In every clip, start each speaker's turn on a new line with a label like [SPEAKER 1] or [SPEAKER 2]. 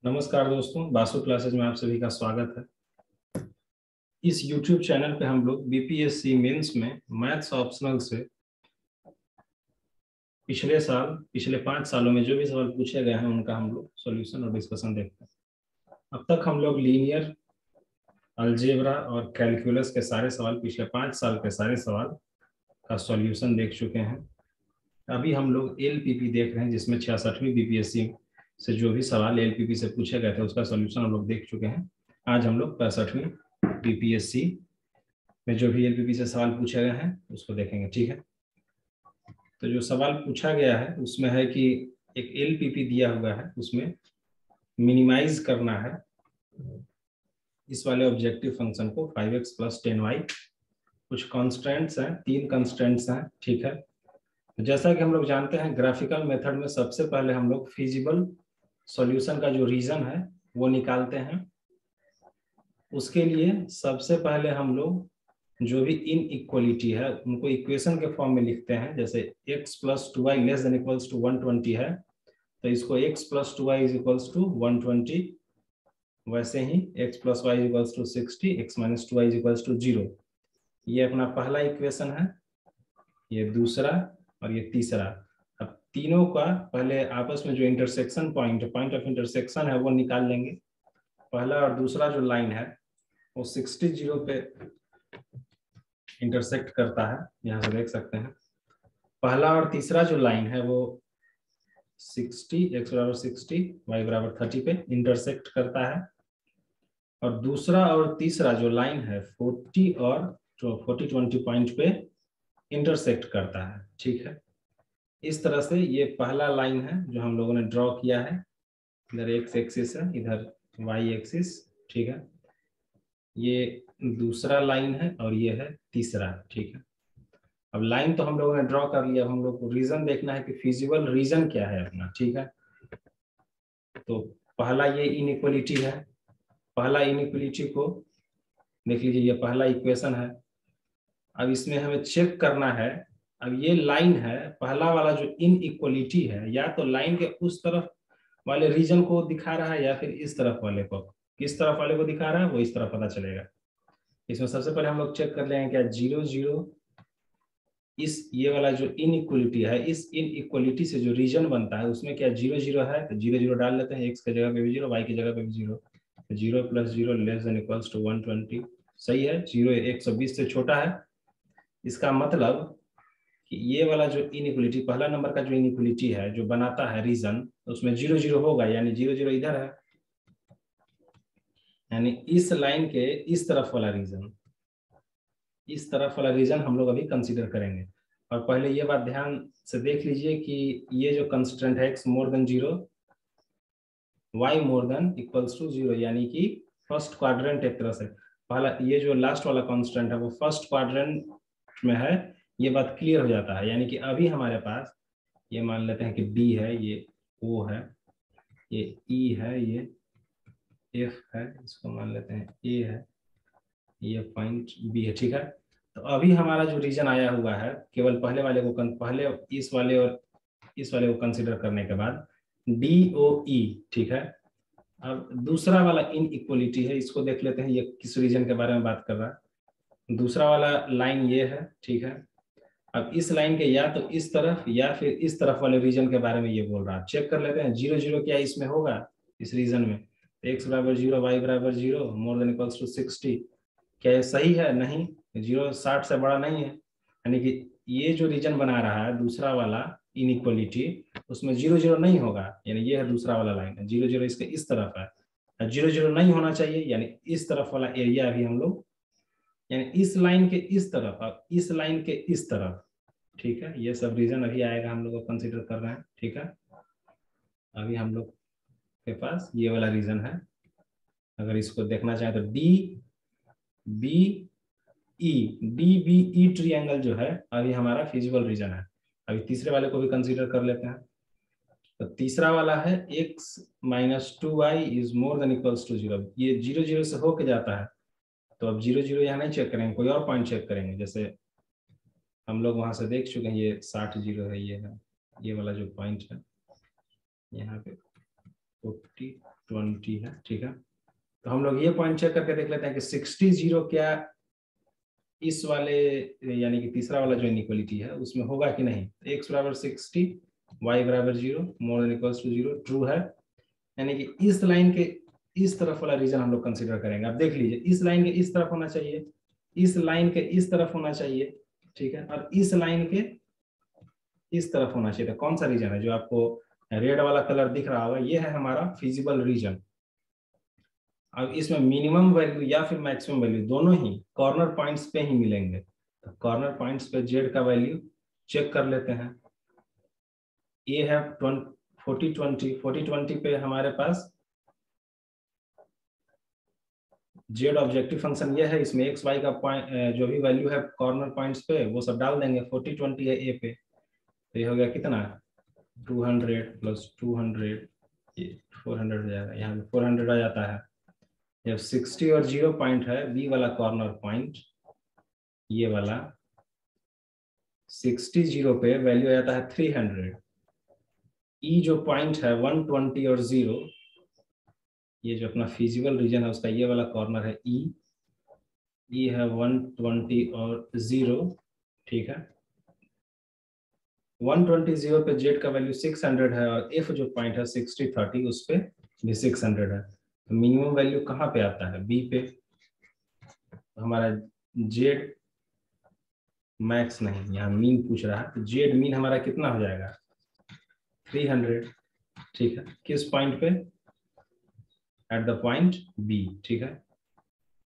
[SPEAKER 1] नमस्कार दोस्तों, बासु क्लासेज में आप सभी का स्वागत है। इस YouTube चैनल पे हम लोग बीपीएससी मेंस में मैथ्स ऑप्शनल से पिछले 5 सालों में जो भी सवाल पूछे गए हैं उनका हम लोग सॉल्यूशन और डिस्कशन देखते हैं। अब तक हम लोग लीनियर, अलजेब्रा और कैलकुलस के सारे सवाल, पिछले 5 साल के सारे सवाल का सॉल्यूशन देख चुके हैं। अभी हम लोग एलपीपी देख रहे हैं, जिसमें 66वीं बीपीएससी से जो भी सवाल एलपीपी से पूछे गए थे उसका सॉल्यूशन हम लोग देख चुके हैं। आज हम लोग 65वीं बीपीएससी में जो भी एलपीपी से सवाल पूछे गए हैं उसको देखेंगे। ठीक है, तो जो सवाल पूछा गया है उसमें है कि एक एलपीपी दिया हुआ है, उसमें मिनिमाइज करना है इस वाले ऑब्जेक्टिव फंक्शन को 5x + 10y। कुछ कॉन्स्टेंट्स हैं, 3 कॉन्स्टेंट्स हैं। ठीक है, जैसा कि हम लोग जानते हैं ग्राफिकल मेथड में सबसे पहले हम लोग फिजिबल सॉल्यूशन का जो रीजन है वो निकालते हैं। उसके लिए सबसे पहले हम लोग जो भी इनइक्वालिटी है उनको इक्वेशन के फॉर्म में लिखते हैं। जैसे x + 2y ≤ 120 है तो इसको x + 2y = 120, वैसे ही x + y = 60, x - 2y = 0। ये अपना पहला इक्वेशन है, ये दूसरा और ये तीसरा। अब तीनों का पहले आपस में जो इंटरसेक्शन पॉइंट ऑफ इंटरसेक्शन है वो निकाल लेंगे। पहला और दूसरा जो लाइन है वो 60 0 पे इंटरसेक्ट करता है, यहाँ से देख सकते हैं। पहला और तीसरा जो लाइन है वो 60, x = 60, y = 30 पे इंटरसेक्ट करता है। और दूसरा और तीसरा जो लाइन है 40 और 40-20 पॉइंट पे इंटरसेक्ट करता है। ठीक है, इस तरह से ये पहला लाइन है जो हम लोगों ने ड्रॉ किया है। इधर x एक्सिस है, इधर y एक्सिस। ठीक है, ये दूसरा लाइन है और ये है तीसरा। ठीक है, अब लाइन तो हम लोगों ने ड्रॉ कर लिया, हम लोग को रीजन देखना है कि फिजिबल रीजन क्या है अपना। ठीक है, तो पहला ये इनइक्वालिटी है। पहला इनइक्वालिटी को देख लीजिए, ये पहला इक्वेशन है। अब इसमें हमें चेक करना है, अब ये लाइन है, पहला वाला जो इनइक्वालिटी है या तो लाइन के उस तरफ वाले रीजन को दिखा रहा है या फिर इस तरफ वाले को। किस तरफ वाले को दिखा रहा है वो इस तरफ पता चलेगा। इसमें सबसे पहले हम लोग चेक कर लेंगे क्या 0 0, इस ये वाला जो इनइक्वालिटी है, इस इनइक्वालिटी से जो रीजन बनता है उसमें क्या 0 0 है तो 0 0 डाल लेते हैं। x की जगह पे भी 0, y की जगह पे भी 0, 0 + 0 <= 120। सही है, 0 120 से छोटा है। इसका मतलब कि ये वाला जो इनइक्वालिटी, पहला नंबर का जो इनइक्वालिटी है जो बनाता है रीजन, उसमें 0 0 होगा, यानी 0 0 इधर है, यानी इस लाइन के इस तरफ वाला रीजन, इस तरफ वाला रीजन हम लोग अभी कंसीडर करेंगे। और पहले ये बात ध्यान से देख लीजिए कि ये जो कंस्टेंट है x > 0, y > 0, यानी कि फर्स्ट क्वाड्रेंट एक तरह से पहला, ये जो लास्ट वाला कांस्टेंट है वो फर्स्ट क्वाड्रेंट में है। ये बात क्लियर हो जाता है, यानी कि अभी हमारे पास ये मान लेते हैं कि D है, ये O है, ये E है, ये F है, इसको मान लेते हैं A है, ये पॉइंट B है। ठीक है, तो अभी हमारा जो रीजन आया हुआ है केवल पहले वाले को पहले इस वाले और इस वाले को कंसीडर करने के बाद DOE। ठीक है, अब दूसरा वाला इनइक्वालिटी है, इसको देख लेते हैं ये किस रीजन के बारे में बात कर रहा है। दूसरा वाला लाइन ये है। ठीक है, अब इस लाइन के या तो इस तरफ या फिर इस तरफ वाले रीजन के बारे में ये बोल रहा है। चेक कर लेते हैं 0 0 क्या इसमें होगा, इस रीजन में x = 0, y = 0, <= 60। क्या ये सही है? नहीं, 0 60 से बड़ा नहीं है, यानी कि ये जो रीजन बना रहा है दूसरा वाला इनइक्वालिटी, उसमें 0 0 नहीं होगा, यानी ये है दूसरा वाला लाइन है, 0 0 इसके इस तरफ है, 0 0 नहीं होना चाहिए, यानी इस तरफ वाला एरिया अभी हम लोग, यानी इस लाइन के इस तरफ और इस लाइन के इस तरफ। ठीक है, ये सब रीजन अभी आएगा, हम लोग को कंसीडर कर रहे हैं। ठीक है, अभी हम लोग के पास ये वाला रीजन है। अगर इसको देखना चाहें तो DBE ट्रायंगल जो है अभी हमारा फिजिबल रीजन है। अभी तीसरे वाले को भी कंसीडर कर लेते हैं। तो तीसरा वाला है x - 2y > 0। ये 0 0 से होके जाता है, तो अब 0 0 यहाँ नहीं चेक करेंगे, कोई और पॉइंट चेक करेंगे। जैसे हम लोग वहां से देख चुके हैं, ये 60 0 है, ये है ये वाला जो पॉइंट है यहाँ पे 40 इनइक्वलिटी है, ठीक है। तो हम लोग ये पॉइंट चेक करके देख लेते हैं कि 60 0 क्या इस वाले यानी कि तीसरा वाला जो इनइक्वलिटी है उसमें होगा कि नहीं। x बराबर 60 y बराबर 0 more than equals to 0 true है, यानी कि इस लाइन के इस तरफ वाला रीजन हम लोग कंसीडर करेंगे। आप देख लीजिए इस लाइन के इस तरफ होना चाहिए, इस लाइन के इस तरफ होना चाहिए, ठीक है, और इस लाइन के इस तरफ होना चाहिए। तो कौन सा रीजन है जो आपको रेड वाला कलर दिख रहा होगा, ये है हमारा फिजिबल रीजन। अब इसमें मिनिमम वैल्यू या फिर मैक्सिमम वैल्यू दोनों ही कॉर्नर पॉइंट्स पे ही मिलेंगे। तो कॉर्नर पॉइंट्स पे जेड का वैल्यू चेक कर लेते हैं। ये है 40-20 पे हमारे पास जेड ऑब्जेक्टिव फंक्शन ये है, इसमें एक्स वाई का पॉइंट जो भी वैल्यू है कॉर्नर पॉइंट्स पे वो सब डाल देंगे। 40-20 है ए पे, तो ये हो गया कितना 200 प्लस 200, ये 400 हो जाएगा, यहाँ पे 400 आ जाता है। जब 60 और 0 पॉइंट है बी वाला कॉर्नर पॉइंट, ये वाला 60 0 पे वैल्यू आ जाता है 300। ई जो पॉइंट है 120 और 0, ये जो अपना फिजिबल रीजन है उसका ये वाला कॉर्नर है ई, ई है 120 और 0, ठीक है। 120 0 पे जेड का वैल्यू 600 है और एफ जो पॉइंट है 60 30 उस पे भी 600 है। तो मिनिमम वैल्यू कहाँ पे आता है बी पे। तो हमारा जेड मैक्स नहीं, यहाँ मीन पूछ रहा है, तो जेड मीन हमारा कितना हो जाएगा 300, ठीक है। किस पॉइंट पे, एट द पॉइंट बी, ठीक है।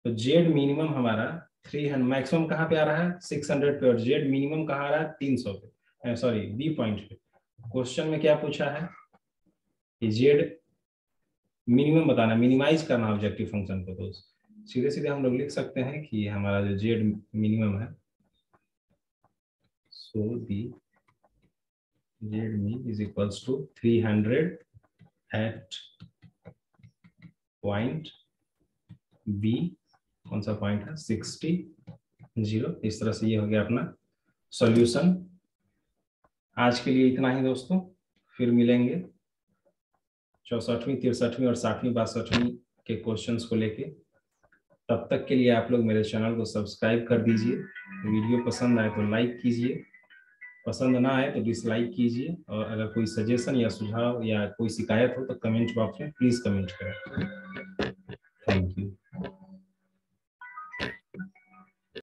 [SPEAKER 1] तो जेड मिनिमम हमारा 300, मैक्सिमम कहाँ पे आ रहा है 600 पे, और जेड मिनिमम कहाँ आ रहा है 300 पे, सॉरी बी पॉइंट पे। क्वेश्चन में क्या पूछा है कि जेड मिनिमम बताना, मिनिमाइज करना ऑब्जेक्टिव फंक्शन को। तो सीधे सीधे हम लोग लिख सकते हैं कि हमारा जो जेड मिनिमम है, so the Z min is equals to 300 at point B, कौन सा पॉइंट है 60 0। इस तरह से ये हो गया अपना सॉल्यूशन। आज के लिए इतना ही दोस्तों, फिर मिलेंगे 64वीं 63वीं और 60वीं 62वीं के क्वेश्चंस को लेके। तब तक के लिए आप लोग मेरे चैनल को सब्सक्राइब कर दीजिए। वीडियो पसंद आए तो लाइक कीजिए, पसंद ना आए तो डिसलाइक कीजिए, और अगर कोई सजेशन या सुझाव या कोई शिकायत हो तो कमेंट बॉक्स में प्लीज कमेंट करें।